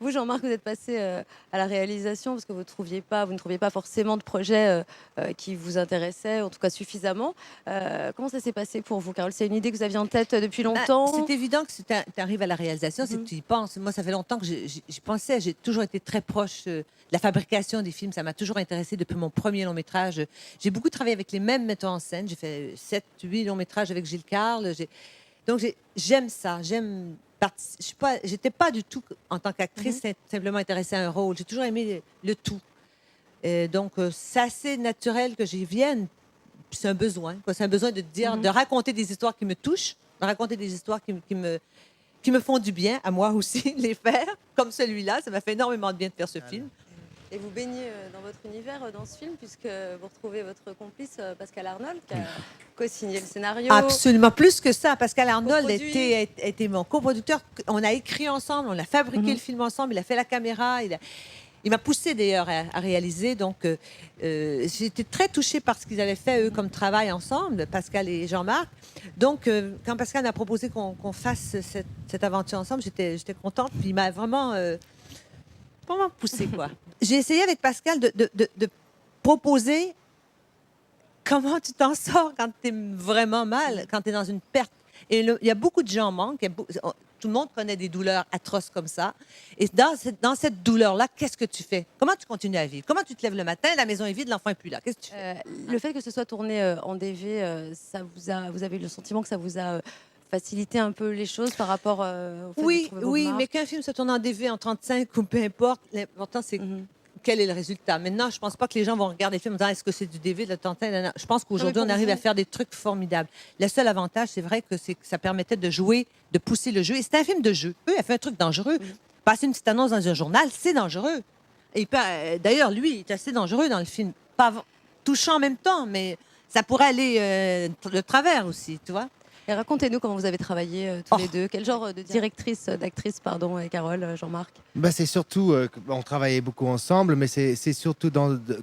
Vous, Jean-Marc, vous êtes passé à la réalisation parce que vous ne trouviez pas forcément de projet qui vous intéressait, en tout cas suffisamment. Comment ça s'est passé pour vous, Carole? C'est une idée que vous aviez en tête depuis longtemps? C'est évident que si tu arrives à la réalisation, c'est que tu y penses. Moi, ça fait longtemps que j'y pensais. J'ai toujours été très proche de la fabrication des films. Ça m'a toujours intéressé depuis mon premier long métrage. J'ai beaucoup travaillé avec les mêmes metteurs en scène. J'ai fait 7, 8 longs métrages avec Gilles Carle. Donc, j'aime ça. J'étais pas du tout, en tant qu'actrice, simplement intéressée à un rôle. J'ai toujours aimé le tout. Donc, c'est assez naturel que j'y vienne. Puis c'est un besoin, quoi. C'est un besoin de dire, de raconter des histoires qui me touchent, de raconter des histoires qui me font du bien, à moi aussi, les faire, comme celui-là. Ça m'a fait énormément de bien de faire ce film. Et vous baignez dans votre univers dans ce film, puisque vous retrouvez votre complice Pascal Arnold, qui a co-signé le scénario. Absolument, plus que ça. Pascal Arnold Coproduit. était mon coproducteur. On a écrit ensemble, on a fabriqué le film ensemble, il a fait la caméra, il m'a poussé d'ailleurs à réaliser. Donc, j'ai été très touchée par ce qu'ils avaient fait, eux, comme travail ensemble, Pascal et Jean-Marc. Donc, quand Pascal m'a proposé qu'on fasse cette aventure ensemble, j'étais contente. Puis il m'a vraiment poussée, quoi. J'ai essayé avec Pascal de proposer comment tu t'en sors quand tu es vraiment mal, quand tu es dans une perte. Et il y a beaucoup de gens manquent. Tout le monde connaît des douleurs atroces comme ça. Et dans cette douleur-là, qu'est-ce que tu fais? Comment tu continues à vivre? Comment tu te lèves le matin, la maison est vide, l'enfant n'est plus là? Qu'est-ce que tu fais? Le fait que ce soit tourné en DV, vous avez eu le sentiment que ça vous a facilité un peu les choses par rapport au fait de trouver vos Oui, marques? mais qu'un film se tourne en DV en 35 ou peu importe, l'important, c'est quel est le résultat. Maintenant, je ne pense pas que les gens vont regarder le film en disant est-ce que c'est du DV, de la tentelle. Je pense qu'aujourd'hui, on arrive à faire des trucs formidables. Le seul avantage, c'est vrai que ça permettait de jouer, de pousser le jeu. Et c'est un film de jeu. Eux, il a fait un truc dangereux. Passer une petite annonce dans un journal, c'est dangereux. Et d'ailleurs, lui, il est assez dangereux dans le film. Pas touchant en même temps, mais ça pourrait aller de travers aussi, tu vois. Et racontez-nous comment vous avez travaillé tous les deux. Quel genre de d'actrice, pardon, Carole, Jean-Marc? C'est surtout, on travaillait beaucoup ensemble, mais c'est surtout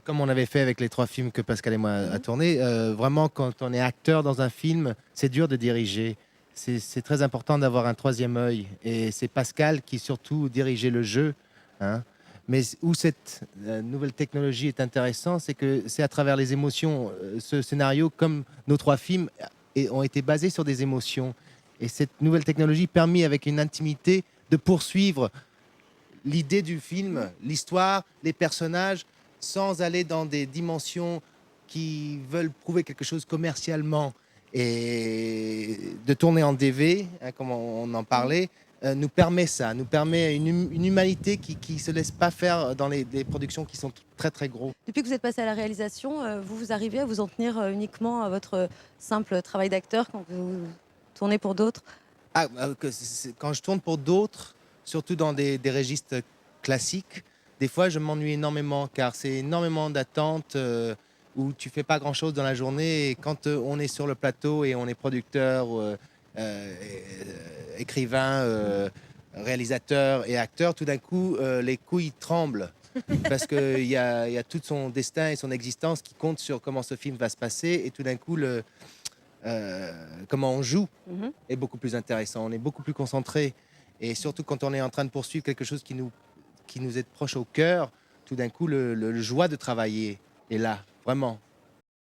comme on avait fait avec les 3 films que Pascal et moi a tourné. Vraiment, quand on est acteur dans un film, c'est dur de diriger. C'est très important d'avoir un 3e œil. Et c'est Pascal qui surtout dirigeait le jeu. Hein. Mais où cette nouvelle technologie est intéressante, c'est que c'est à travers les émotions. Ce scénario, comme nos 3 films, ont été basés sur des émotions. Et cette nouvelle technologie permet, avec une intimité, de poursuivre l'idée du film, l'histoire, les personnages, sans aller dans des dimensions qui veulent prouver quelque chose commercialement. Et de tourner en DV, hein, comme on en parlait, nous permet ça, nous permet une humanité qui ne se laisse pas faire dans les productions qui sont très très gros. Depuis que vous êtes passé à la réalisation, vous arrivez à vous en tenir uniquement à votre simple travail d'acteur quand vous tournez pour d'autres? Quand je tourne pour d'autres, surtout dans des registres classiques, des fois je m'ennuie énormément car c'est énormément d'attentes où tu fais pas grand-chose dans la journée. Et quand on est sur le plateau et on est producteur, écrivain, réalisateur et acteur, tout d'un coup les couilles tremblent parce qu'il y a tout son destin et son existence qui compte sur comment ce film va se passer. Et tout d'un coup, comment on joue est beaucoup plus intéressant. On est beaucoup plus concentré. Et surtout quand on est en train de poursuivre quelque chose qui nous est proche au cœur, tout d'un coup, le joie de travailler est là, vraiment.